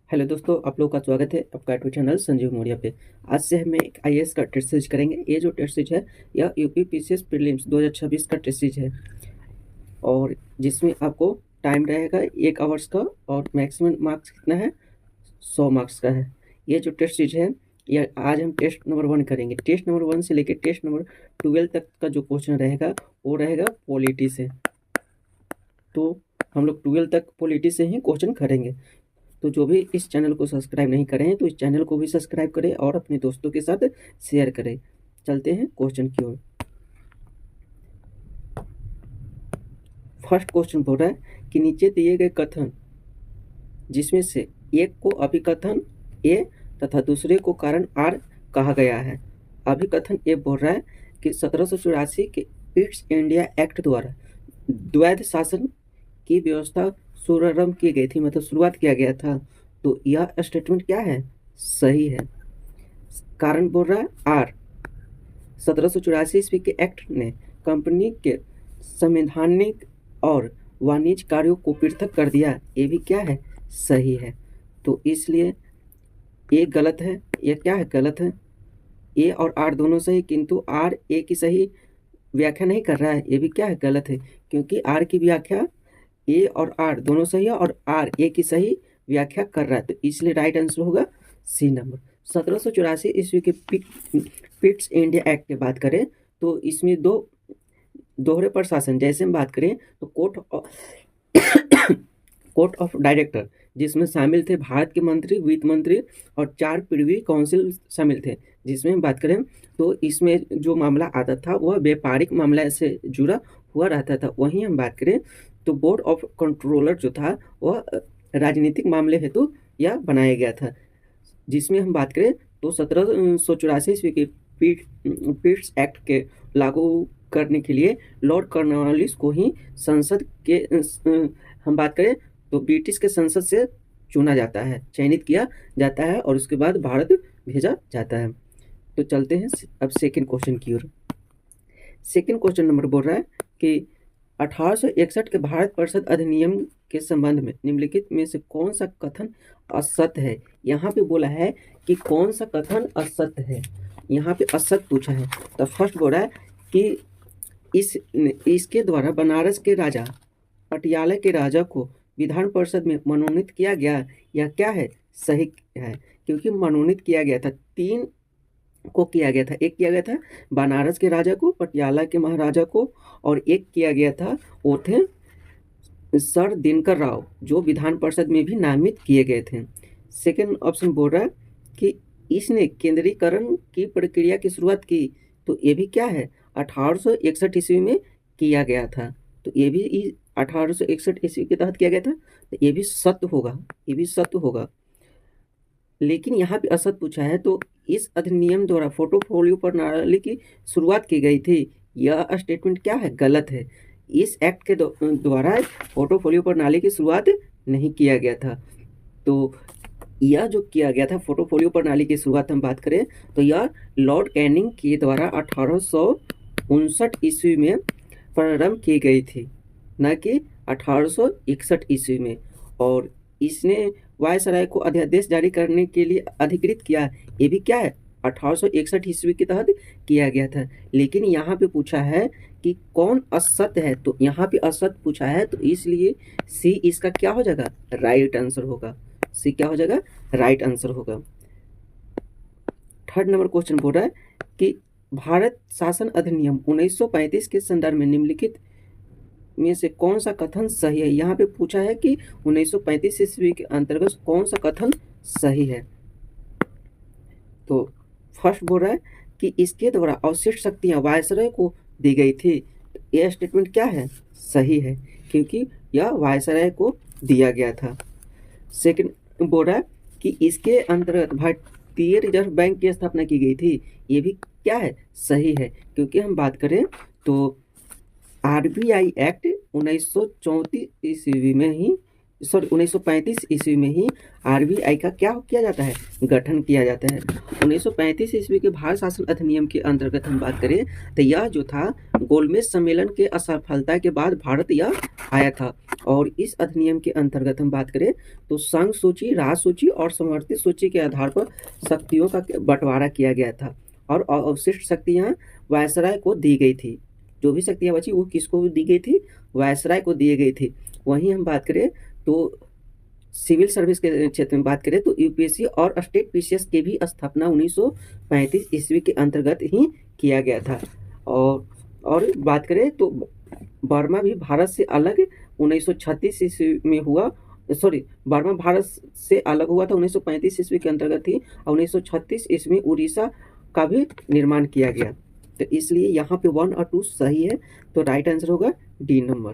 Hello दोस्तों, आप लोगों का स्वागत है आपका यूट्यूब चैनल संजीव मौर्य पे। आज से हम एक आईएएस का टेस्ट सीरीज करेंगे। ये जो टेस्ट सीरीज है यह यूपीपीसीएस प्रीलिम्स 2026 का टेस्ट सीरीज है और जिसमें आपको टाइम रहेगा 1 आवर्स का और मैक्सिमम मार्क्स कितना है 100 मार्क्स का है। ये जो टेस्ट सीरीज है यह आज हम टेस्ट नंबर 1 करेंगे। टेस्ट नंबर 1 से लेकर टेस्ट नंबर 12 तक का जो क्वेश्चन रहेगा वो रहेगा पॉलिटी से। तो हम लोग 12 तक पॉलिटी से ही क्वेश्चन करेंगे। तो जो भी इस चैनल को सब्सक्राइब नहीं करें तो इस चैनल को भी सब्सक्राइब करें और अपने दोस्तों के साथ शेयर करें। चलते हैं क्वेश्चन की ओर। फर्स्ट क्वेश्चन बोल रहा है कि नीचे दिए गए कथन जिसमें से एक को अभिकथन ए तथा दूसरे को कारण आर कहा गया है। अभिकथन ए बोल रहा है कि 1784 के ईस्ट इंडिया एक्ट द्वारा द्वैध शासन की व्यवस्था शुभारंभ की गई थी, मतलब शुरुआत किया गया था। तो यह स्टेटमेंट क्या है? सही है। कारण बोल रहा है आर। 1784 ईस्वी के एक्ट ने कंपनी के संवैधानिक और वाणिज्य कार्यों को पृथक कर दिया। ये भी क्या है? सही है। तो इसलिए ये गलत है। ये क्या है? गलत है। ए और आर दोनों सही, किंतु आर ए की सही व्याख्या नहीं कर रहा है। ये भी क्या है? गलत है, क्योंकि आर की व्याख्या ए और आर दोनों सही है और आर ए की सही व्याख्या कर रहा है। तो इसलिए राइट आंसर होगा सी नंबर। 1784 ईस्वी के पिट्स इंडिया एक्ट की बात करें तो इसमें दोहरे प्रशासन, जैसे हम बात करें तो कोर्ट ऑफ डायरेक्टर, जिसमें शामिल थे भारत के मंत्री, वित्त मंत्री और 4 प्रिवी काउंसिल शामिल थे। जिसमें हम बात करें तो इसमें जो मामला आता था वह व्यापारिक मामला से जुड़ा हुआ रहता था। वहीं हम बात करें तो बोर्ड ऑफ कंट्रोलर जो था वह राजनीतिक मामले हेतु यह बनाया गया था। जिसमें हम बात करें तो 1784 ईस्वी के पिट्स एक्ट के लागू करने के लिए लॉर्ड कॉर्नवालिस को ही संसद के हम बात करें तो ब्रिटिश के संसद से चुना जाता है, चयनित किया जाता है और उसके बाद भारत भेजा जाता है। तो चलते हैं अब सेकंड क्वेश्चन की ओर। सेकंड क्वेश्चन नंबर बोल रहा है कि 1861 के भारत परिषद अधिनियम के संबंध में निम्नलिखित में से कौन सा कथन असत्य है। यहाँ पे बोला है कि कौन सा कथन असत्य है। यहाँ पे असत्य पूछा है। तो फर्स्ट बोल रहा है कि इसके द्वारा बनारस के राजा पटियाला के राजा को विधान परिषद में मनोनीत किया गया। यह क्या है? सही है, क्योंकि मनोनीत किया गया था। 3 को किया गया था। एक किया गया था बनारस के राजा को, पटियाला के महाराजा को, और एक किया गया था वो थे सर दिनकर राव, जो विधान परिषद में भी नामित किए गए थे। सेकंड ऑप्शन बोल रहा है कि इसने केंद्रीकरण की प्रक्रिया की शुरुआत की। तो ये भी क्या है? 1861 ईस्वी में किया गया था। तो ये भी 1861 ईस्वी के तहत किया गया था। तो ये भी सत्य होगा, ये भी सत्य होगा। लेकिन यहाँ पे असत्य पूछा है। तो इस अधिनियम द्वारा फोटोफोलियो प्रणाली की शुरुआत की गई थी। यह स्टेटमेंट क्या है? गलत है। इस एक्ट के द्वारा फोटोफोलियो प्रणाली की शुरुआत नहीं किया गया था। तो यह जो किया गया था फोटोफोलियो प्रणाली की शुरुआत हम बात करें तो यह लॉर्ड कैनिंग के द्वारा 1859 ईस्वी में प्रारंभ की गई थी, न कि 1861 ईस्वी में। और इसने वायसराय को अध्यादेश जारी करने के लिए अधिकृत किया। ये भी क्या है? 1861 ईस्वी के तहत किया गया था। लेकिन यहाँ पे पूछा है कि कौन असत्य है। तो यहाँ पे असत्य पूछा है, तो इसलिए सी इसका क्या हो जाएगा? राइट आंसर होगा। सी क्या हो जाएगा? राइट आंसर होगा। थर्ड नंबर क्वेश्चन बोल रहा है कि भारत शासन अधिनियम 1935 के संदर्भ में निम्नलिखित में से कौन सा कथन सही है। यहाँ पे पूछा है कि 1935 ईस्वी के अंतर्गत कौन सा कथन सही है। तो फर्स्ट बोल रहा है कि इसके द्वारा अवशिष्ट शक्तियाँ वायसराय को दी गई थी। तो यह स्टेटमेंट क्या है? सही है, क्योंकि यह वायसराय को दिया गया था। सेकंड बोल रहा है कि इसके अंतर्गत भारतीय रिजर्व बैंक की स्थापना की गई थी। ये भी क्या है? सही है, क्योंकि हम बात करें तो आरबीआई एक्ट 1934 ईस्वी में ही 1935 ईस्वी में ही आरबीआई का क्या किया जाता है, गठन किया जाता है। 1935 ईस्वी के भारत शासन अधिनियम के अंतर्गत हम बात करें तो यह जो था गोलमेज सम्मेलन के असफलता के बाद भारत यह आया था। और इस अधिनियम के अंतर्गत हम बात करें तो संघ सूची, राज सूची और समवर्ती सूची के आधार पर शक्तियों का बंटवारा किया गया था और अवशिष्ट शक्तियाँ वायसराय को दी गई थी। जो भी शक्तियाँ बची वो किसको दी गई थी, वायसराय को दी गई थी। वहीं हम बात करें तो सिविल सर्विस के क्षेत्र में बात करें तो यूपीएससी और स्टेट पीसीएस की भी स्थापना 1935 ईस्वी के अंतर्गत ही किया गया था। और बात करें तो बर्मा भी भारत से अलग 1936 ईस्वी में हुआ, बर्मा भारत से अलग हुआ था 1935 ईस्वी के अंतर्गत ही, और 1936 ईस्वी में उड़ीसा का भी निर्माण किया गया। तो इसलिए यहाँ पे 1 और 2 सही है, तो राइट आंसर होगा डी नंबर।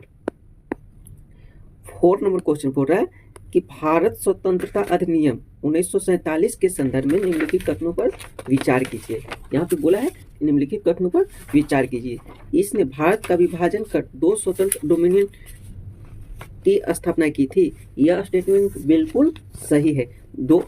4 नंबर क्वेश्चन बोल रहा है कि भारत स्वतंत्रता अधिनियम 1947 के संदर्भ में निम्नलिखित कथनों पर विचार कीजिए। यहाँ पे बोला है निम्नलिखित कथनों पर विचार कीजिए। इसने भारत का विभाजन कर 2 स्वतंत्र डोमिनियन की स्थापना की थी। यह स्टेटमेंट बिल्कुल सही है। दो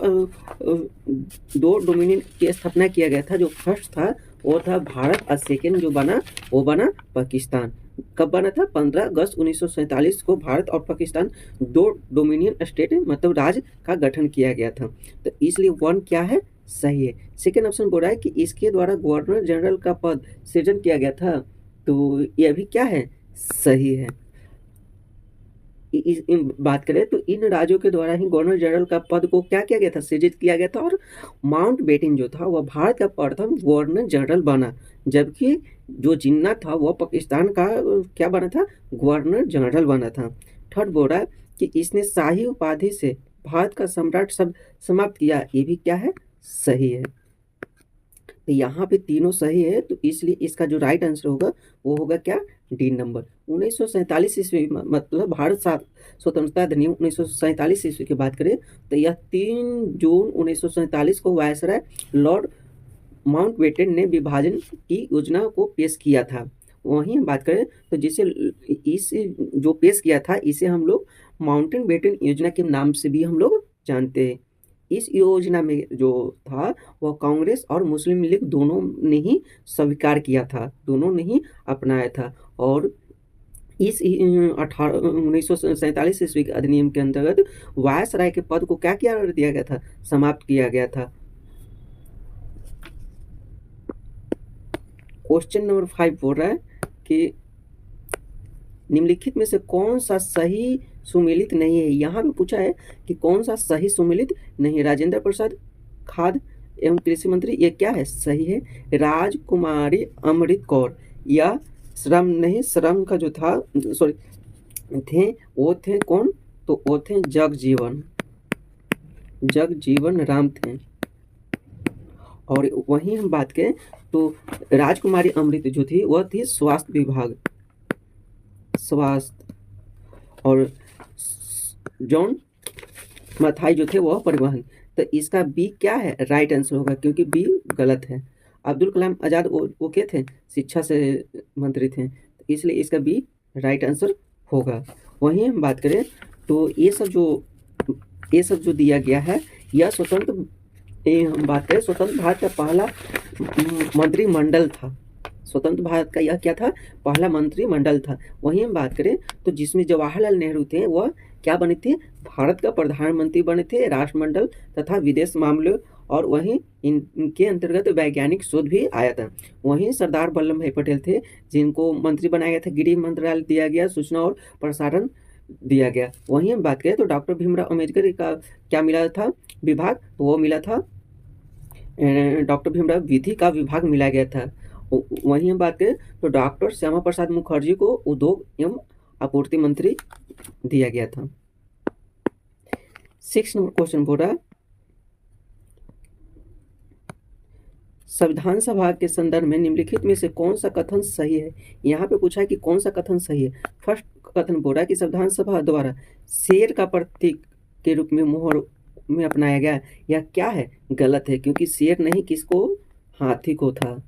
डोमिनियन की स्थापना किया गया था। जो फर्स्ट था वो था भारत और सेकेंड जो बना वो बना पाकिस्तान। कब बना था? 15 अगस्त 1947 को भारत और पाकिस्तान 2 डोमिनियन स्टेट मतलब राज्य का गठन किया गया था। तो इसलिए 1 क्या है? सही है। सेकेंड ऑप्शन बोल रहा है कि इसके द्वारा गवर्नर जनरल का पद सृजन किया गया था। तो यह भी क्या है? सही है। बात करें तो इन राज्यों के द्वारा ही गवर्नर जनरल का पद को क्या किया गया था? सृजित किया गया था। और माउंटबेटन जो था वह भारत का प्रथम गवर्नर जनरल बना, जबकि जो जिन्ना था वह पाकिस्तान का क्या बना था? गवर्नर जनरल बना था। थर्ड बोल रहा है कि इसने शाही उपाधि से भारत का सम्राट शब्द समाप्त किया। ये भी क्या है? सही है। तो यहाँ पे तीनों सही है, तो इसलिए इसका जो राइट आंसर होगा वो होगा क्या? D number. 1947 ईस्वी मतलब भारत स्वतंत्रता अधिनियम 1947 ईस्वी की बात करें तो यह 3 जून 1947 को वायसराय लॉर्ड माउंटबेटन ने विभाजन की योजना को पेश किया था। वहीं बात करें तो जिसे इस जो पेश किया था इसे हम लोग माउंटबेटन योजना के नाम से भी हम लोग जानते हैं। इस योजना में जो था वह कांग्रेस और मुस्लिम लीग दोनों ने ही स्वीकार किया था, दोनों ने ही अपनाया था। और इस 1947 ईस्वी के अधिनियम के अंतर्गत वायसराय के पद को क्या किया दिया गया था? समाप्त किया गया था। क्वेश्चन नंबर 5 बोल रहा है कि निम्नलिखित में से कौन सा सही सुमेलित नहीं है। यहाँ भी पूछा है कि कौन सा सही सुमेलित नहीं है। राजेंद्र प्रसाद खाद्य एवं कृषि मंत्री, ये क्या है? सही है। राजकुमारी अमृत कौर या श्रम नहीं, श्रम का जो था थे वो थे कौन? तो वो थे जगजीवन राम थे। और वहीं हम बात करें तो राजकुमारी अमृत जो थी वह थी स्वास्थ्य विभाग, स्वास्थ्य। और जॉन मथाई जो थे वह परिवहन। तो इसका बी क्या है? राइट आंसर होगा, क्योंकि बी गलत है। अब्दुल कलाम आज़ाद वो क्या थे? शिक्षा से मंत्री थे, तो इसलिए इसका बी राइट आंसर होगा। वहीं हम बात करें तो ये सब जो दिया गया है यह हम बात करें स्वतंत्र भारत का पहला मंत्रिमंडल था। स्वतंत्र भारत का यह क्या था? पहला मंत्रिमंडल था। वहीं हम बात करें तो जिसमें जवाहरलाल नेहरू थे वह क्या बने थे? भारत का प्रधानमंत्री बने थे, राष्ट्रमंडल तथा विदेश मामले। और वहीं इनके अंतर्गत वैज्ञानिक शोध भी आया था। वहीं सरदार वल्लभ भाई पटेल थे जिनको मंत्री बनाया गया था, गृह मंत्रालय दिया गया, सूचना और प्रसारण दिया गया। वहीं हम बात करें तो डॉक्टर भीमराव अम्बेडकर का क्या मिला था विभाग? तो वो मिला था डॉक्टर भीमराव विधि का विभाग मिला गया था। वहीं हम बात करें तो डॉक्टर श्यामा प्रसाद मुखर्जी को उद्योग एवं आपूर्ति मंत्री दिया गया था। 6 नंबर क्वेश्चन बोल रहा है संविधान सभा के संदर्भ में निम्नलिखित में से कौन सा कथन सही है। यहाँ पे पूछा है कि कौन सा कथन सही है। फर्स्ट कथन बोल रहा है कि संविधान सभा द्वारा शेर का प्रतीक के रूप में मोहर में अपनाया गया। यह क्या है? गलत है, क्योंकि शेर नहीं किसको? हाथी को था।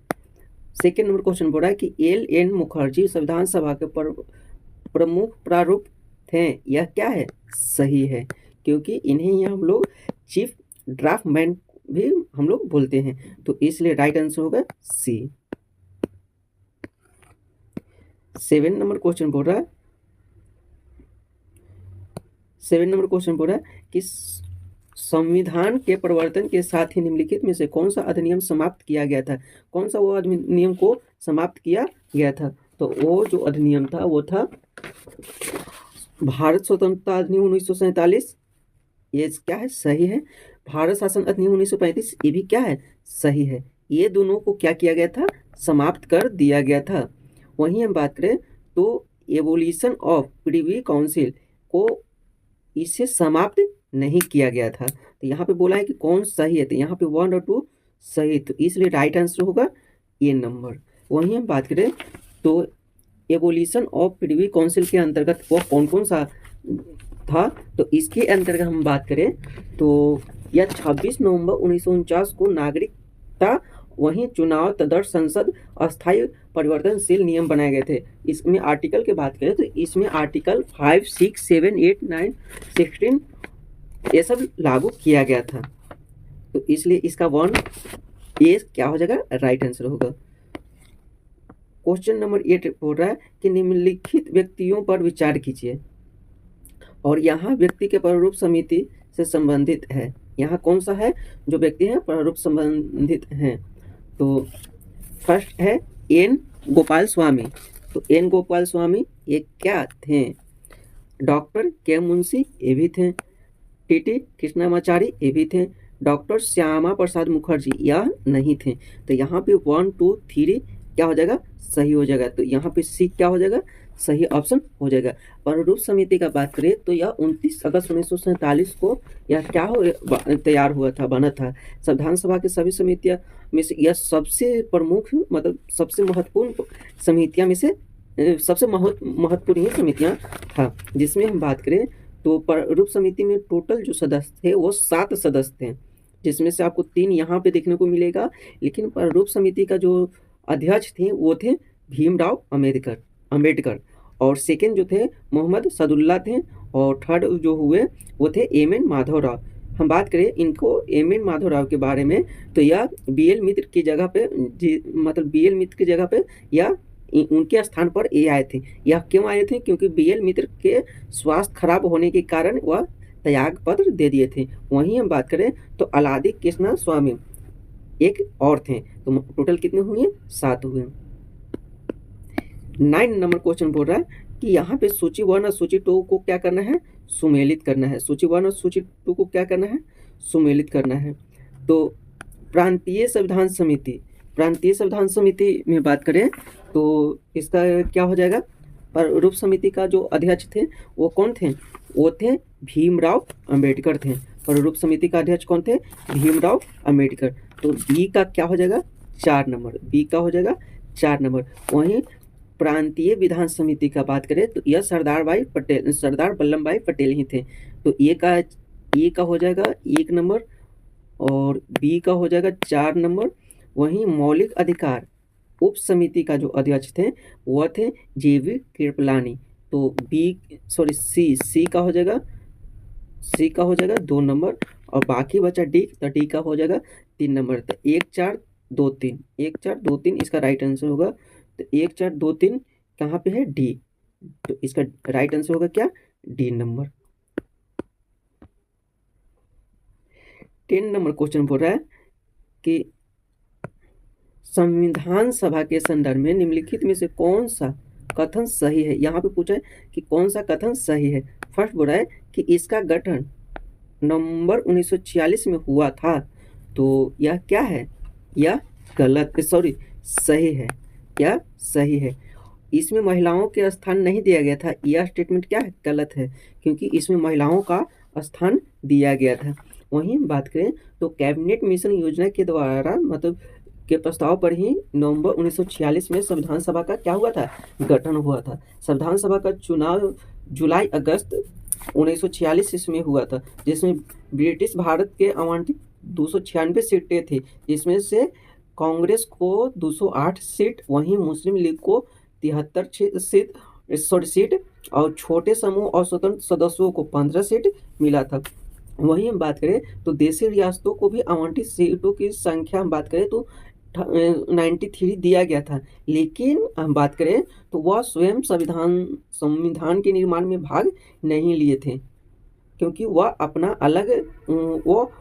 सेकेंड नंबर क्वेश्चन बोल रहा है कि एल एन मुखर्जी संविधान सभा के प्रमुख प्रारूप थे, यह क्या है, सही है, क्योंकि इन्हें ही हम लोग चीफ ड्राफ्टमैन भी हम लोग बोलते हैं, तो इसलिए राइट आंसर होगा सी। 7 नंबर क्वेश्चन बोल रहा है, 7 नंबर क्वेश्चन बोल रहा है कि संविधान के परिवर्तन के साथ ही निम्नलिखित में से कौन सा अधिनियम समाप्त किया गया था। कौन सा वो अधिनियम को समाप्त किया गया था, तो वो जो अधिनियम था वो था भारत स्वतंत्रता अधिनियम 1947, ये क्या है, सही है। भारत शासन अधिनियम 1935, ये भी क्या है, सही है। ये दोनों को क्या किया गया था, समाप्त कर दिया गया था। वहीं हम बात करें तो एवोल्यूशन ऑफ प्रिवी काउंसिल को इसे समाप्त नहीं किया गया था, तो यहाँ पे बोला है कि कौन सही है, तो यहाँ पे 1 और 2 सही, तो इसलिए राइट आंसर होगा ये नंबर। वहीं हम बात करें तो एवोल्यूशन ऑफ प्रिवी काउंसिल के अंतर्गत वो कौन कौन सा था, तो इसके अंतर्गत हम बात करें तो यह 26 नवंबर 1949 को नागरिकता वहीं चुनाव तदर्थ संसद अस्थायी परिवर्तनशील नियम बनाए गए थे। इसमें आर्टिकल की बात करें तो इसमें आर्टिकल 5, 6, 7, 8, 9, 16 ये सब लागू किया गया था, तो इसलिए इसका 1 ये क्या हो जाएगा, राइट आंसर होगा। क्वेश्चन नंबर 8 बोल रहा है कि निम्नलिखित व्यक्तियों पर विचार कीजिए, और यहाँ व्यक्ति के प्रारूप समिति से संबंधित है। यहाँ कौन सा है जो व्यक्ति है प्रारूप संबंधित हैं, तो फर्स्ट है एन गोपाल स्वामी, तो एन गोपाल स्वामी ये क्या थे, डॉक्टर के मुंशी ये भी थे, टीटी कृष्णामाचारी ये भी थे, डॉक्टर श्यामा प्रसाद मुखर्जी यह नहीं थे, तो यहाँ पे 1, 2, 3 क्या हो जाएगा, सही हो जाएगा, तो यहाँ पे सी क्या हो जाएगा, सही ऑप्शन हो जाएगा। प्रारूप समिति का बात करें तो यह 29 अगस्त 1947 को यह क्या हो तैयार हुआ था, बना था। संविधान सभा की सभी समितियां में से यह सबसे प्रमुख मतलब सबसे महत्वपूर्ण समितियां में से सबसे महत्वपूर्ण ही समितियां था, जिसमें हम बात करें तो प्रारूप समिति में टोटल जो सदस्य थे वो 7 सदस्य थे, जिसमें से आपको 3 यहाँ पे देखने को मिलेगा, लेकिन प्रारूप समिति का जो अध्यक्ष थे वो थे भीमराव अम्बेडकर, और सेकेंड जो थे मोहम्मद सदुल्ला थे, और थर्ड जो हुए वो थे एम.एन. माधवराव। हम बात करें इनको एम.एन. माधवराव के बारे में तो यह बी.एल. मित्र की जगह पे मतलब बी.एल. मित्र की जगह पे या उनके स्थान पर ये आए थे। यह क्यों आए थे, क्योंकि बी.एल. मित्र के स्वास्थ्य खराब होने के कारण वह त्याग पत्र दे दिए थे। वहीं हम बात करें तो अलादी कृष्णा स्वामी एक और थे, तो टोटल कितने हुए, 7 हुए। 9 नंबर क्वेश्चन बोल रहा है कि यहाँ पे सूची 1 और सूची 2 को क्या करना है, सुमेलित करना है। सूची 1 और सूची 2 को क्या करना है, सुमेलित करना है। तो प्रांतीय संविधान समिति में बात करें तो इसका क्या हो जाएगा, प्रारूप समिति का जो अध्यक्ष थे वो कौन थे, वो थे भीमराव अम्बेडकर थे। प्रारूप समिति का अध्यक्ष कौन थे, भीमराव अम्बेडकर। तो बी का क्या हो जाएगा, 4 नंबर, बी का हो जाएगा 4 नंबर। वहीं प्रांतीय विधान समिति का बात करें तो यह सरदार वल्लभ भाई पटेल ही थे, तो ए का हो जाएगा 1 नंबर और बी का हो जाएगा 4 नंबर। वहीं मौलिक अधिकार उप समिति का जो अध्यक्ष थे वह थे जेवी कृपलानी, तो सी का हो जाएगा 2 नंबर, और बाकी बचा डी, तो डी का हो जाएगा 3 नंबर। तो 1, 4, 2, 3 इसका राइट आंसर होगा। तो 1, 4, 2, 3 कहाँ पे है, डी, तो इसका राइट आंसर होगा क्या, डी नंबर। 10 नंबर क्वेश्चन बोल रहा है कि संविधान सभा के संदर्भ में निम्नलिखित में से कौन सा कथन सही है। यहाँ पे पूछा है कि कौन सा कथन सही है। फर्स्ट बोल रहा है कि इसका गठन नवंबर 1946 में हुआ था, तो यह क्या है, यह सही है, यह सही है। इसमें महिलाओं के स्थान नहीं दिया गया था, यह स्टेटमेंट क्या है, गलत है, क्योंकि इसमें महिलाओं का स्थान दिया गया था। वहीं बात करें तो कैबिनेट मिशन योजना के द्वारा मतलब के प्रस्ताव पर ही नवंबर 1946 में संविधान सभा का क्या हुआ था, गठन हुआ था। संविधान सभा का चुनाव जुलाई अगस्त 1946 इसमें हुआ था, जिसमें ब्रिटिश भारत के आवंटित 296 सीटें थी, जिसमें से कांग्रेस को 208 सीट, वहीं मुस्लिम लीग को 73 सीट और छोटे समूह और स्वतंत्र सदस्यों को 15 सीट मिला था। वहीं हम बात करें तो देशी रियासतों को भी आवंटित सीटों की संख्या हम बात करें तो 93 दिया गया था, लेकिन हम बात करें तो वह स्वयं संविधान के निर्माण में भाग नहीं लिए थे, क्योंकि वह अपना अलग वो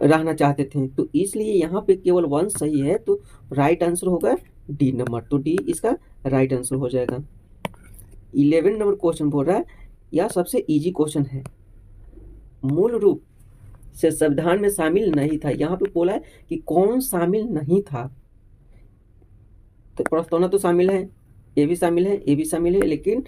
रहना चाहते थे। तो इसलिए यहाँ पे केवल 1 सही है, तो राइट आंसर होगा डी नंबर। तो डी इसका राइट आंसर हो जाएगा। 11 नंबर क्वेश्चन बोल रहा है, यह सबसे इजी क्वेश्चन है। मूल रूप से संविधान में शामिल नहीं था। यहाँ पे बोला है कि कौन शामिल नहीं था। तो प्रस्तावना तो शामिल है, ये भी शामिल है, ये भी शामिल है, लेकिन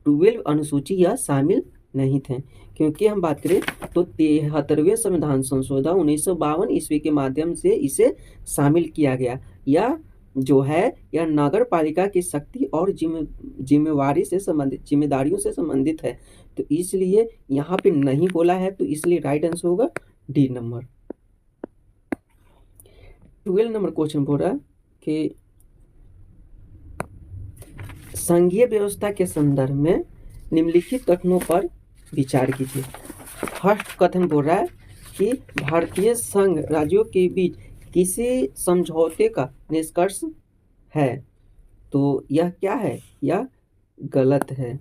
12 अनुसूची यह शामिल नहीं थे। क्योंकि हम बात करें तो 73वें संविधान संशोधन 1952 ईस्वी के माध्यम से इसे शामिल किया गया। यह जो है यह नगर पालिका की शक्ति और जिम्मेवारी से संबंधित, जिम्मेदारियों से संबंधित है। तो इसलिए यहाँ पे नहीं बोला है, तो इसलिए राइट आंसर होगा डी नंबर। 12 नंबर क्वेश्चन बोल रहा है कि संघीय व्यवस्था के संदर्भ में निम्नलिखित कथनों पर विचार कीजिए। फर्स्ट कथन बोल रहा है कि भारतीय संघ राज्यों के बीच किसी समझौते का निष्कर्ष है। तो यह क्या है? यह गलत है।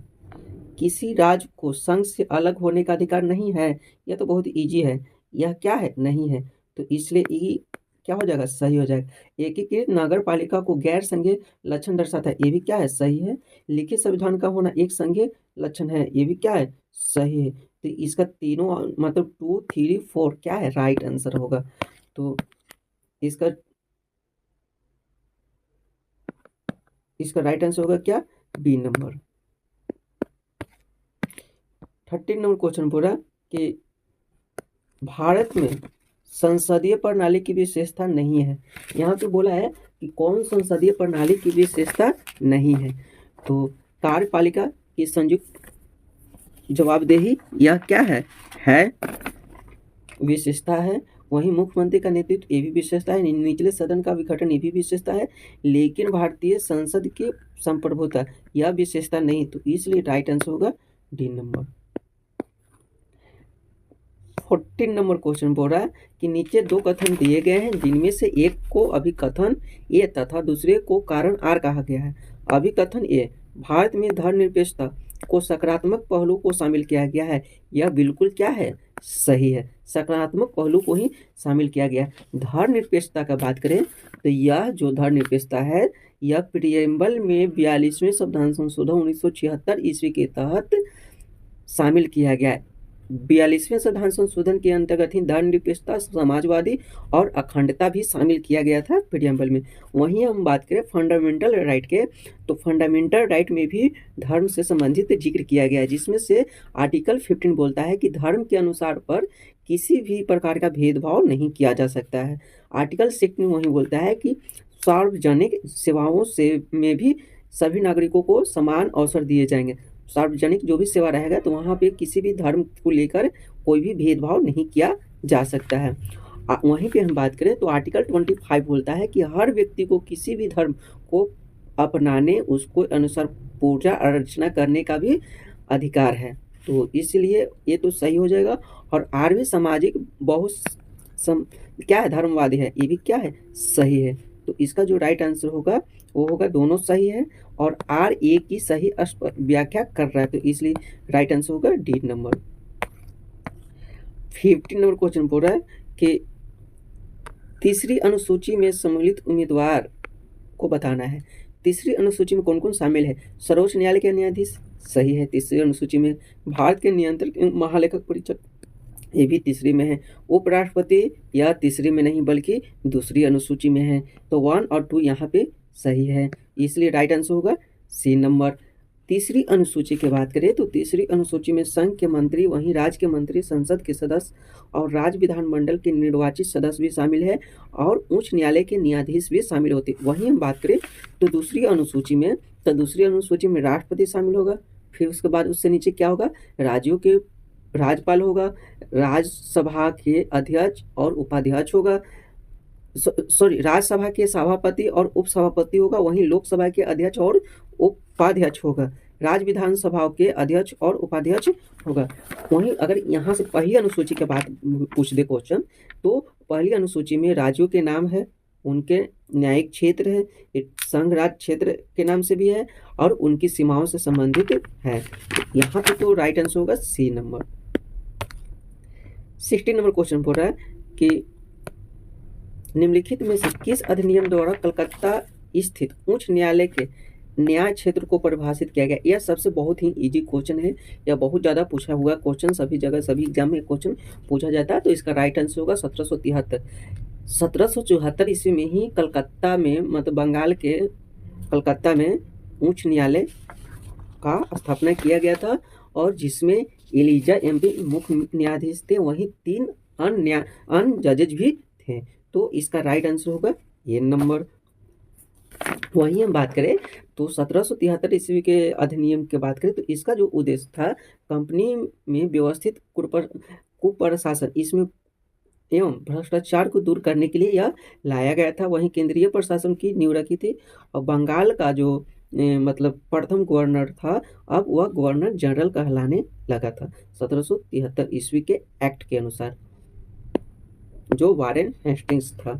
किसी राज्य को संघ से अलग होने का अधिकार नहीं है। यह तो बहुत इजी है। यह क्या है? नहीं है। तो इसलिए ई क्या हो जाएगा? सही हो जाएगा। एकीकृत नगर पालिका को गैर संघीय लक्षण दर्शाता है। ये भी क्या है? सही है। लिखित संविधान का होना एक संघीय लक्षण है। ये भी क्या है? सही है। तो इसका तीनों मतलब 2, 3, 4 क्या है? राइट आंसर होगा। तो इसका राइट आंसर होगा क्या? B number. 13 नंबर क्वेश्चन पूरा कि भारत में संसदीय प्रणाली की विशेषता नहीं है। यहाँ पे बोला है कि कौन संसदीय प्रणाली की विशेषता नहीं है। तो कार्यपालिका की संयुक्त जवाबदेही यह क्या है विशेषता है। वहीं मुख्यमंत्री का नेतृत्व ये भी विशेषता है। निचले सदन का विघटन ये भी विशेषता है। लेकिन भारतीय संसद की संप्रभुता यह विशेषता नहीं। तो इसलिए राइट आंसर होगा डी नंबर। 14 नंबर क्वेश्चन बोल रहा है कि नीचे 2 कथन दिए गए हैं, जिनमें से एक को अभिकथन ए तथा दूसरे को कारण आर कहा गया है। अभिकथन ए, भारत में धर्मनिरपेक्षता को सकारात्मक पहलू को शामिल किया गया है। यह बिल्कुल क्या है? सही है। सकारात्मक पहलू को ही शामिल किया गया। धर्मनिरपेक्षता का बात करें तो यह जो धर्मनिरपेक्षता है यह प्रियम्बल में 42वें संविधान संशोधन 1976 ईस्वी के तहत शामिल किया गया है। 42वें संविधान संशोधन के अंतर्गत ही धर्मनिरपेक्षता, समाजवादी और अखंडता भी शामिल किया गया था प्रियम्बल में। वहीं हम बात करें फंडामेंटल राइट के, तो फंडामेंटल राइट में भी धर्म से संबंधित जिक्र किया गया है, जिसमें से आर्टिकल 15 बोलता है कि धर्म के अनुसार पर किसी भी प्रकार का भेदभाव नहीं किया जा सकता है। आर्टिकल 16 वहीं बोलता है कि सार्वजनिक सेवाओं से में भी सभी नागरिकों को समान अवसर दिए जाएंगे। सार्वजनिक जो भी सेवा रहेगा तो वहाँ पे किसी भी धर्म को लेकर कोई भी भेदभाव नहीं किया जा सकता है। वहीं पे हम बात करें तो आर्टिकल 25 बोलता है कि हर व्यक्ति को किसी भी धर्म को अपनाने, उसको अनुसार पूजा अर्चना करने का भी अधिकार है। तो इसलिए ये तो सही हो जाएगा। और आर भी सामाजिक क्या है? धर्मवादी है। ये भी क्या है? सही है। तो इसका जो राइट आंसर होगा वो होगा, दोनों सही है और आर ए की सही व्याख्या कर रहा है। तो इसलिए राइट आंसर होगा डी नंबर। 15 नंबर क्वेश्चन बोल रहा है कि तीसरी अनुसूची में सम्मिलित उम्मीदवार को बताना है। तीसरी अनुसूची में कौन कौन शामिल है? सर्वोच्च न्यायालय के न्यायाधीश, सही है। तीसरी अनुसूची में भारत के नियंत्रक महालेखक परीक्षक, ये भी तीसरी में है। उपराष्ट्रपति यह तीसरी में नहीं बल्कि दूसरी अनुसूची में है। तो 1 और 2 यहाँ पे सही है, इसलिए राइट आंसर होगा सी नंबर। तीसरी अनुसूची की बात करें तो तीसरी अनुसूची में संघ के मंत्री, वहीं राज्य के मंत्री, संसद के सदस्य और राज्य विधानमंडल के निर्वाचित सदस्य भी शामिल है और उच्च न्यायालय के न्यायाधीश भी शामिल होते। वहीं हम बात करें तो दूसरी अनुसूची में राष्ट्रपति शामिल होगा। फिर उसके बाद उससे नीचे क्या होगा? राज्यों के राज्यपाल होगा, राज्यसभा के अध्यक्ष और उपाध्यक्ष होगा, राज्यसभा के सभापति और उपसभापति होगा, वहीं लोकसभा के अध्यक्ष और उपाध्यक्ष होगा। राज्य विधानसभाओं के अध्यक्ष और उपाध्यक्ष होगा। वहीं अगर यहाँ से पहली अनुसूची के बात पूछ दे क्वेश्चन, तो पहली अनुसूची में राज्यों के नाम है, उनके न्यायिक क्षेत्र है, एक संघ राज्य क्षेत्र के नाम से भी है और उनकी सीमाओं से संबंधित है। यहाँ पे तो राइट आंसर होगा सी नंबर। 16 नंबर क्वेश्चन बोल रहा है कि निम्नलिखित में से किस अधिनियम द्वारा कलकत्ता स्थित उच्च न्यायालय के न्याय क्षेत्र को परिभाषित किया गया। यह सबसे बहुत ही इजी क्वेश्चन है, यह बहुत ज़्यादा पूछा हुआ क्वेश्चन, सभी जगह सभी एग्जाम में क्वेश्चन पूछा जाता है। तो इसका राइट आंसर होगा 1773। 1774 ईस्वी में ही कलकत्ता में, मतलब बंगाल के कलकत्ता में उच्च न्यायालय का स्थापना किया गया था और जिसमें एलिजा एमपी मुख्य न्यायाधीश थे, वहीं 3 अन्य जजेज भी थे। तो इसका राइट आंसर होगा ये नंबर। वहीं हम बात करें तो 1773 ईस्वी के अधिनियम की बात करें तो इसका जो उद्देश्य था, कंपनी में व्यवस्थित कुप्रशासन इसमें एवं भ्रष्टाचार को दूर करने के लिए यह लाया गया था। वहीं केंद्रीय प्रशासन की नींव रखी थी और बंगाल का जो मतलब प्रथम गवर्नर था, अब वह गवर्नर जनरल कहलाने लगा था 1773 ईस्वी के एक्ट के अनुसार, जो वारेन हेस्टिंग्स था।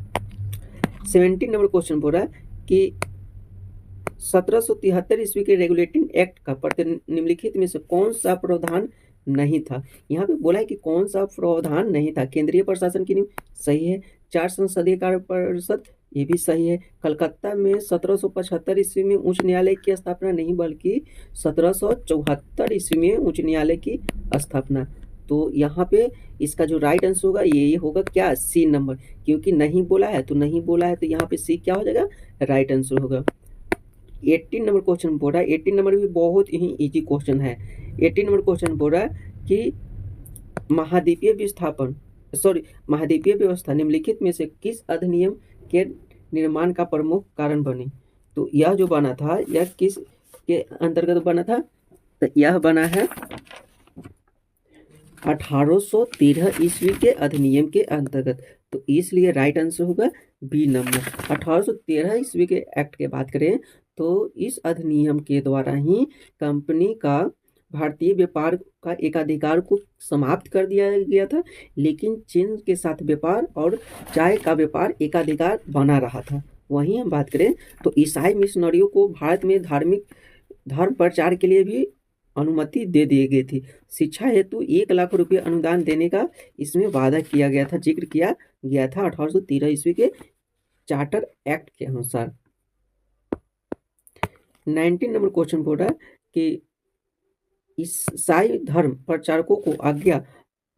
17 नंबर क्वेश्चन बोल रहा है कि 1773 ईस्वी के रेगुलेटिंग एक्ट का निम्नलिखित में से कौन सा प्रावधान नहीं था। यहाँ पे बोला है कि कौन सा प्रावधान नहीं था। केंद्रीय प्रशासन की नींव सही है, 4 संसदीय कार्य परिषद ये भी सही है। कलकत्ता में 1775 ईस्वी में उच्च न्यायालय की स्थापना नहीं, बल्कि 1774 ईस्वी में उच्च न्यायालय की स्थापना। तो यहाँ पे इसका जो राइट आंसर होगा ये होगा क्या, सी नंबर, क्योंकि नहीं बोला है तो नहीं बोला है, तो यहाँ पे सी क्या हो जाएगा, राइट आंसर होगा। 18 नंबर क्वेश्चन बोल रहा है, 18 नंबर भी बहुत ही इजी क्वेश्चन है। 18 नंबर क्वेश्चन बोल रहा है कि महाद्वीपीय व्यवस्था निम्नलिखित में से किस अधिनियम के निर्माण का प्रमुख कारण बनी। तो यह जो बना था यह किस के अंतर्गत बना था, तो यह बना है 1813 ईस्वी के अधिनियम के अंतर्गत। तो इसलिए राइट आंसर होगा बी नंबर। 1813 ईस्वी के एक्ट की बात करें तो इस अधिनियम के द्वारा ही कंपनी का भारतीय व्यापार का एकाधिकार को समाप्त कर दिया गया था, लेकिन चीन के साथ व्यापार और चाय का व्यापार एकाधिकार बना रहा था। वहीं हम बात करें तो ईसाई मिशनरियों को भारत में धर्म प्रचार के लिए भी अनुमति दे दी गई थी। शिक्षा हेतु 1 लाख रुपये अनुदान देने का इसमें वादा किया गया था, जिक्र किया गया था 1813 ईस्वी के चार्टर एक्ट के अनुसार। 19 नंबर क्वेश्चन बोल रहा है कि ईसाई धर्म प्रचारकों को आज्ञा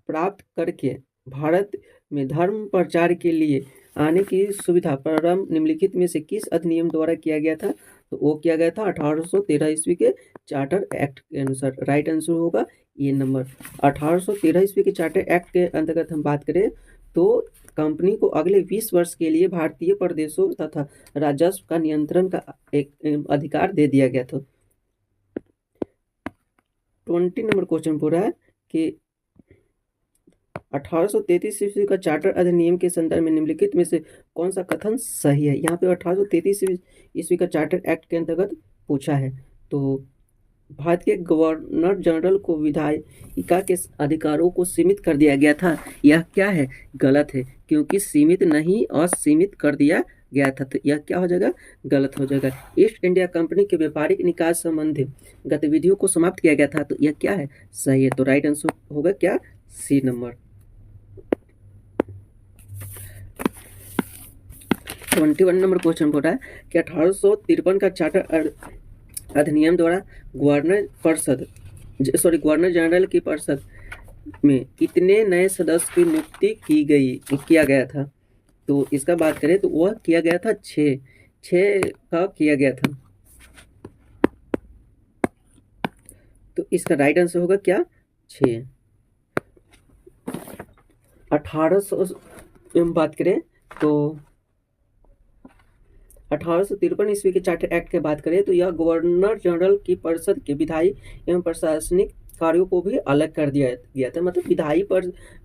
प्राप्त करके भारत में धर्म प्रचार के लिए आने की सुविधा प्रारंभ निम्नलिखित में से किस अधिनियम द्वारा किया गया था। तो वो किया गया था 1813 ईस्वी के चार्टर एक्ट के अनुसार। राइट आंसर होगा ये नंबर। 1813 ईस्वी के चार्टर एक्ट के अंतर्गत हम बात करें तो कंपनी को अगले 20 वर्ष के लिए भारतीय प्रदेशों तथा राजस्व का नियंत्रण का एक अधिकार दे दिया गया था। 20 नंबर क्वेश्चन पूरा है कि 1833 ईस्वी का चार्टर अधिनियम के संदर्भ में निम्नलिखित में से कौन सा कथन सही है। यहाँ पे 1833 ईस्वी का चार्टर एक्ट के अंतर्गत पूछा है। तो भारत के गवर्नर जनरल को विधायिका के अधिकारों को सीमित कर दिया गया था, यह क्या है, गलत है, क्योंकि सीमित नहीं असीमित कर दिया गया था। तो यह क्या हो जाएगा, गलत हो जाएगा। ईस्ट इंडिया कंपनी के व्यापारिक निकास संबंधी गतिविधियों को समाप्त किया गया था, तो यह क्या है, सही है। तो राइट आंसर होगा क्या, सी नंबर। 21 नंबर क्वेश्चन बोल रहा है कि 1853 का चार्टर अधिनियम द्वारा गवर्नर जनरल की परिषद में कितने नए सदस्य की नियुक्ति किया गया था। तो इसका बात करें तो वह किया गया था 6 का किया गया था। तो इसका राइट आंसर होगा क्या, 6। 1800 में बात करें तो 1853 ईस्वी के चार्टर एक्ट की बात करें तो यह गवर्नर जनरल की परिषद के विधायी एवं प्रशासनिक कार्यों को भी अलग कर दिया गया था। मतलब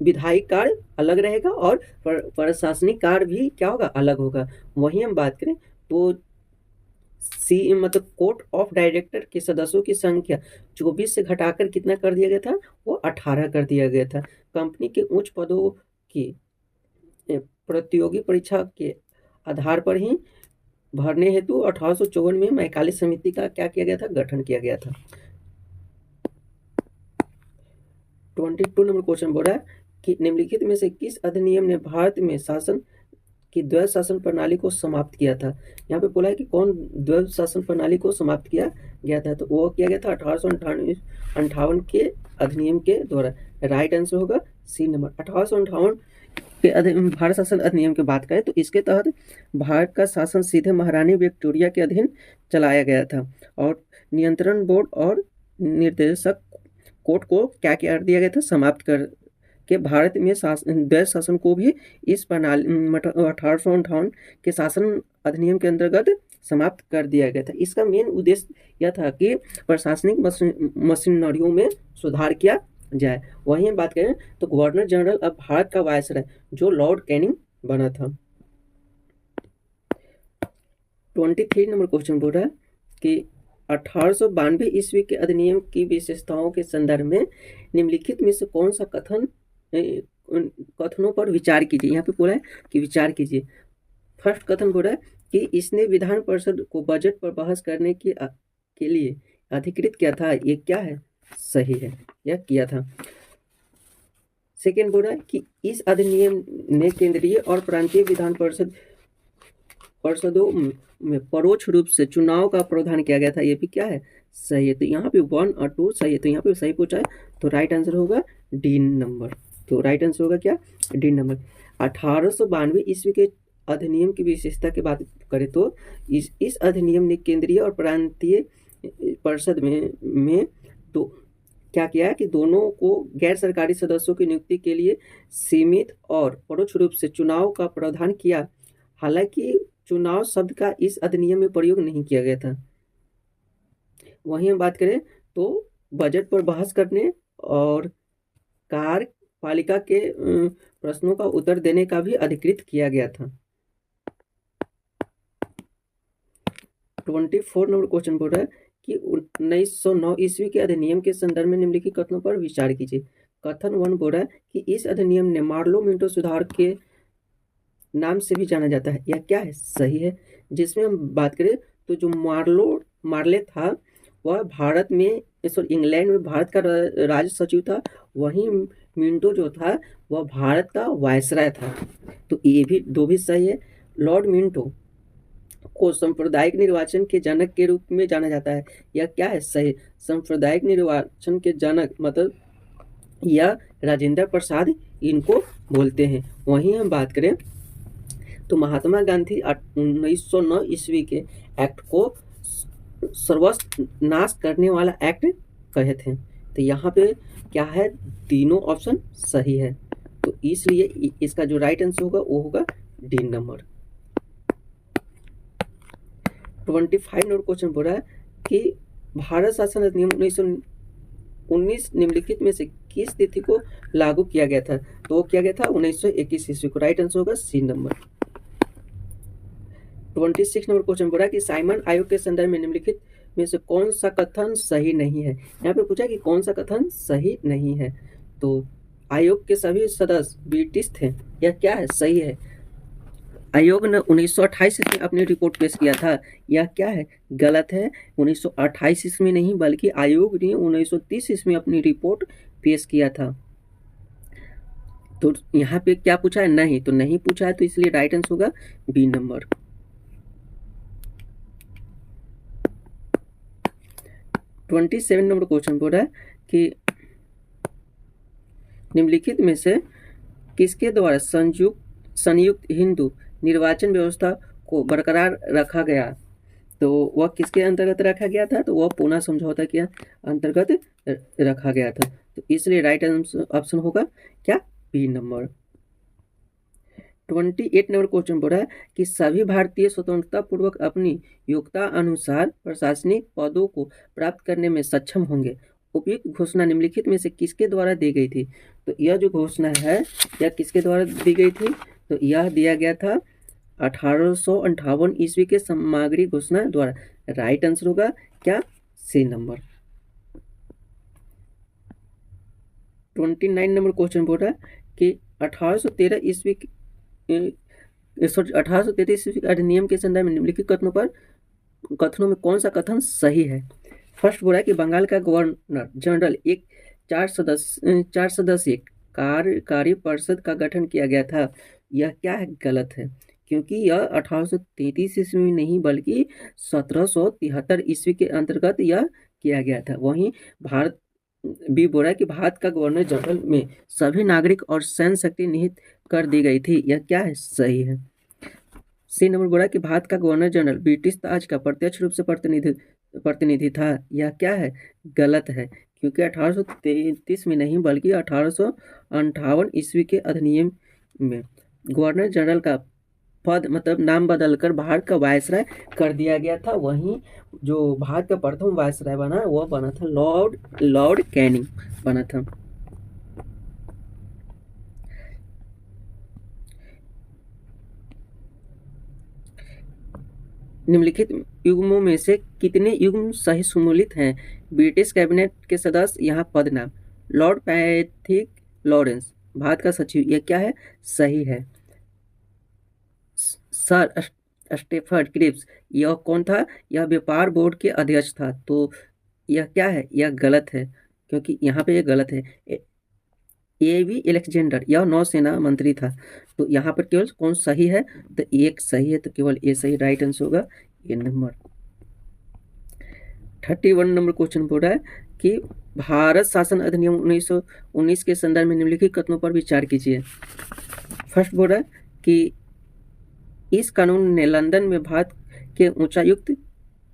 विधायी कार्य अलग रहेगा और प्रशासनिक कार्य भी क्या होगा, अलग होगा। वहीं हम बात करें तो सी मतलब कोर्ट ऑफ डायरेक्टर के सदस्यों की संख्या 24 से घटाकर कितना कर दिया गया था, वो 18 कर दिया गया था। कंपनी के उच्च पदों की प्रतियोगी परीक्षा के आधार पर ही भरने हेतु 1854 में मैकाले समिति का क्या किया गया था, गठन किया गया था। 22 नंबर क्वेश्चन बोल रहा है कि निम्नलिखित में से किस अधिनियम ने भारत में शासन की द्वैध शासन प्रणाली को समाप्त किया था। यहाँ पे बोला है कि कौन द्वैध शासन प्रणाली को समाप्त किया गया था, तो वो किया गया था 1858 के अधिनियम के द्वारा। राइट आंसर होगा सी नंबर। 1858 के भारत शासन अधिनियम की बात करें तो इसके तहत भारत का शासन सीधे महारानी विक्टोरिया के अधीन चलाया गया था और नियंत्रण बोर्ड और निर्देशक कोर्ट को क्या कर दिया गया था, समाप्त कर के भारत में द्वैध शासन को भी इस प्रणाली 1858 के शासन अधिनियम के अंतर्गत समाप्त कर दिया गया था। इसका मेन उद्देश्य यह था कि प्रशासनिक मशीनरियों में सुधार किया जाए। वहीं बात करें तो गवर्नर जनरल अब भारत का वायसराय जो लॉर्ड कैनिंग बना था। 23 नंबर क्वेश्चन बोल रहा है कि 1892 ईस्वी के अधिनियम की विशेषताओं के संदर्भ में निम्नलिखित में से कौन सा कथनों पर विचार कीजिए। यहाँ पे बोला है कि विचार कीजिए। फर्स्ट कथन बोला है कि इसने विधान परिषद को बजट पर बहस करने के लिए अधिकृत किया था। ये क्या है, सही है, यह किया था। सेकेंड बोला है कि इस अधिनियम ने केंद्रीय और प्रांतीय विधान परिषदों में परोक्ष रूप से चुनाव का प्रावधान किया गया था। ये भी क्या है, सही है। तो यहाँ पे 1 और 2 सही है, तो यहाँ पे सही पूछा है तो राइट आंसर होगा डी नंबर। तो राइट आंसर होगा क्या, डी नंबर। 1892 ईस्वी के अधिनियम की विशेषता की बात करें तो इस अधिनियम ने केंद्रीय और प्रांतीय परिषद में तो क्या किया है कि दोनों को गैर सरकारी सदस्यों की नियुक्ति के लिए सीमित और परोक्ष रूप से चुनाव का प्रावधान किया। हालांकि चुनाव शब्द का इस अधिनियम में प्रयोग नहीं किया गया था। वहीं हम बात करें तो बजट पर बहस करने और कार्यपालिका के प्रश्नों का उत्तर देने का भी अधिकृत किया गया था। 24 नंबर क्वेश्चन बोल रहा है कि 1909 ईस्वी के अधिनियम के संदर्भ में निम्नलिखित कथनों पर विचार कीजिए। कथन 1 बोल रहा है कि इस अधिनियम ने मार्लो मिंटो सुधार के नाम से भी जाना जाता है। यह क्या है, सही है। जिसमें हम बात करें तो जो मार्ले था वह भारत में इंग्लैंड में भारत का राज सचिव था। वहीं मिंटो जो था वह भारत का वायसराय था। तो ये भी दो भी सही है। लॉर्ड मिंटो को सांप्रदायिक निर्वाचन के जनक के रूप में जाना जाता है। यह क्या है, सही। सांप्रदायिक निर्वाचन के जनक मतलब यह राजेंद्र प्रसाद इनको बोलते हैं। वहीं हम बात करें तो महात्मा गांधी 1909 ईस्वी के एक्ट को सर्वस्व नाश करने वाला एक्ट कहे थे। तो यहाँ पे क्या है, तीनों ऑप्शन सही है। तो इसलिए इसका जो राइट आंसर होगा वो होगा डी नंबर। 25 नंबर क्वेश्चन बोल रहा है कि भारत शासन अधिनियम 1919 निम्नलिखित में से किस तिथि को लागू किया गया था, तो वो किया गया था 1921 ईस्वी को। राइट आंसर होगा सी नंबर। 26 नंबर क्वेश्चन बोला कि साइमन आयोग के संदर्भ में निम्नलिखित में से कौन सा कथन सही नहीं है। यहाँ पे पूछा कि कौन सा कथन सही नहीं है, तो आयोग के सभी सदस्य ब्रिटिश थे। यह क्या है, सही है। आयोग ने 1928 में अपनी रिपोर्ट पेश किया था। यह क्या है, गलत है। 1928 ईस्वी नहीं बल्कि आयोग ने 1930 ईस्वी में अपनी रिपोर्ट पेश किया था। तो यहाँ पे क्या पूछा है, नहीं, तो नहीं पूछा है, तो इसलिए राइट आंसर होगा बी नंबर। 27 नंबर क्वेश्चन बोल रहा है कि निम्नलिखित में से किसके द्वारा संयुक्त हिंदू निर्वाचन व्यवस्था को बरकरार रखा गया, तो वह किसके अंतर्गत रखा गया था, तो वह पूना समझौता के अंतर्गत रखा गया था। तो इसलिए राइट ऑप्शन होगा क्या, बी नंबर। 28 नंबर क्वेश्चन बोल रहा है कि सभी भारतीय स्वतंत्रता पूर्वक अपनी योग्यता अनुसार प्रशासनिक पदों को प्राप्त करने में सक्षम होंगे। उपयुक्त घोषणा निम्नलिखित में से किसके द्वारा दी गई थी, तो यह जो घोषणा है यह किसके द्वारा दी गई थी, तो यह दिया गया था 1858 ईस्वी के सामग्री घोषणा द्वारा। राइट आंसर होगा क्या, सी नंबर। 29 नंबर क्वेश्चन बोल रहा है कि 1813 ईस्वी 1833 ईस्वी अधिनियम के संदर्भ में निम्नलिखित कथनों में कौन सा कथन सही है। फर्स्ट बोला कि बंगाल का गवर्नर जनरल एक 4 सदस्यीय कार्यकारी परिषद का गठन किया गया था। यह क्या है, गलत है, क्योंकि यह 1833 ईस्वी में नहीं बल्कि 1773 ईस्वी के अंतर्गत यह किया गया था। वहीं भारत भी बोला कि भारत का गवर्नर जनरल में सभी नागरिक और सैन्य शक्ति निहित कर दी गई थी। यह क्या है, सही है। सी नंबर बोला कि भारत का गवर्नर जनरल ब्रिटिश ताज का प्रत्यक्ष रूप से प्रतिनिधि था। यह क्या है, गलत है, क्योंकि 1833 में नहीं बल्कि 1858 ईस्वी के अधिनियम में गवर्नर जनरल का पद मतलब नाम बदलकर भारत का वायसराय कर दिया गया था। वहीं जो भारत का प्रथम वायसराय बना वह बना था लॉर्ड कैनिंग बना था। निम्नलिखित युग्मों में से कितने युग्म सही सुमेलित हैं। ब्रिटिश कैबिनेट के सदस्य, यहाँ पद नाम। लॉर्ड पैथिक लॉरेंस भारत का सचिव, यह क्या है, सही है। सर स्टेफर्ड क्रिप्स यह कौन था, यह व्यापार बोर्ड के अध्यक्ष था। तो यह क्या है, यह गलत है, क्योंकि यहाँ पे यह गलत है। एवी अलेक्जेंडर यह नौसेना मंत्री था। तो यहाँ पर केवल कौन सही है, तो एक सही है, तो केवल ए सही। राइट आंसर होगा ए नंबर। 31 नंबर क्वेश्चन बोल रहा है कि भारत शासन अधिनियम 1919 के संदर्भ में निम्नलिखित कथनों पर विचार कीजिए। फर्स्ट बोल रहा है कि इस कानून ने लंदन में भारत के उच्चायुक्त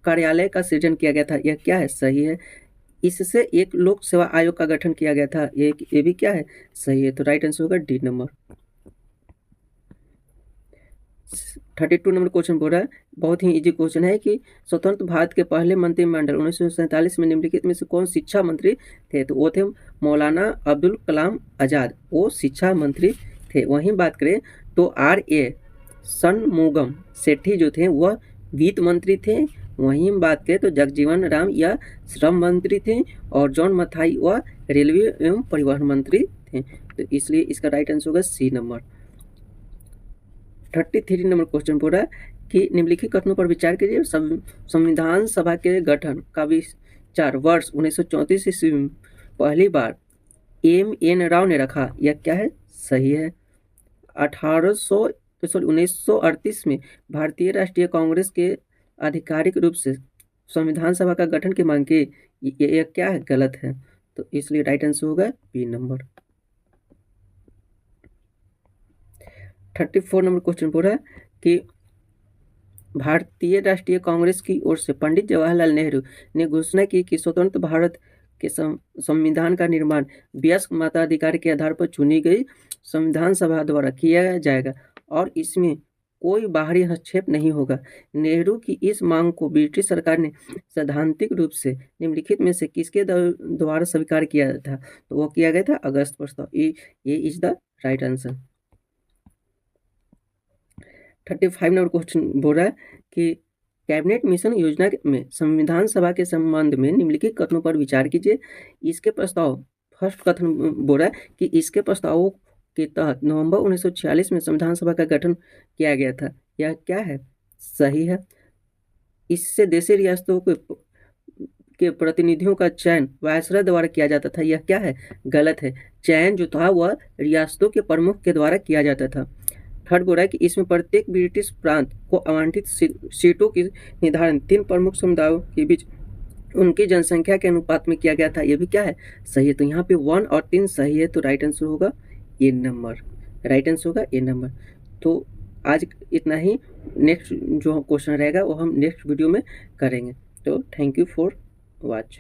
कार्यालय का सृजन किया गया था। यह क्या है, सही है। इससे एक लोक सेवा आयोग का गठन किया गया था। ये भी क्या है, सही है। तो राइट आंसर होगा डी नंबर। 32 नंबर क्वेश्चन बोल रहा है, बहुत ही इजी क्वेश्चन है कि स्वतंत्र भारत के पहले मंत्रिमंडल 1947 में निम्नलिखित में से कौन शिक्षा मंत्री थे। तो वो थे मौलाना अब्दुल कलाम आजाद, वो शिक्षा मंत्री थे। वहीं बात करें तो RA षणमुगम सेठी जो थे वह वित्त मंत्री थे। वहीं बात करें तो जगजीवन राम यह श्रम मंत्री थे और जॉन मथाई वह रेलवे एवं परिवहन मंत्री थे। तो इसलिए इसका राइट आंसर होगा सी नंबर। 33 नंबर क्वेश्चन बोल रहा है कि निम्नलिखित कथनों पर विचार कीजिए। संविधान सभा के गठन का विचार वर्ष 1934 ईस्वी में पहली बार M.N. राव ने रखा। यह क्या है, सही है। 1938 में भारतीय राष्ट्रीय कांग्रेस के आधिकारिक रूप से संविधान सभा का गठन की मांग की। यह क्या है, गलत है। तो इसलिए राइट आंसर होगा बी नंबर। 34 नंबर क्वेश्चन बोल रहा है कि भारतीय राष्ट्रीय कांग्रेस की ओर से पंडित जवाहरलाल नेहरू ने घोषणा की कि स्वतंत्र भारत के संविधान का निर्माण वयस्क मताधिकार के आधार पर चुनी गई संविधान सभा द्वारा किया जाएगा और इसमें कोई बाहरी हस्तक्षेप नहीं होगा। नेहरू की इस मांग को ब्रिटिश सरकार ने सैद्धांतिक रूप से निम्नलिखित में से किसके द्वारा स्वीकार किया था। तो वो किया गया था अगस्त प्रस्ताव। ये is the right answer. 35 number question बोल रहा है कि कैबिनेट मिशन योजना में संविधान सभा के संबंध में निम्नलिखित कथनों पर विचार कीजिए। इसके प्रस्ताव, फर्स्ट कथन बोल रहा है कि इसके प्रस्तावों के तहत नवंबर 1946 में संविधान सभा का गठन किया गया था। यह क्या है, सही है। इससे देशी रियासतों के प्रतिनिधियों का चयन वायसराय द्वारा किया जाता था। यह क्या है, गलत है। चयन जो था वह रियासतों के प्रमुख के द्वारा किया जाता था। थर्ड बोल रहा है कि इसमें प्रत्येक ब्रिटिश प्रांत को आवंटित सीटों की निर्धारण 3 प्रमुख समुदायों के बीच उनकी जनसंख्या के अनुपात में किया गया था। यह भी क्या है, सही है। तो यहाँ पे 1 और 3 सही है। तो राइट आंसर होगा ए नंबर। राइट आंसर होगा ए नंबर। तो आज इतना ही। नेक्स्ट जो क्वेश्चन रहेगा वो हम नेक्स्ट वीडियो में करेंगे। तो थैंक यू फॉर वॉच।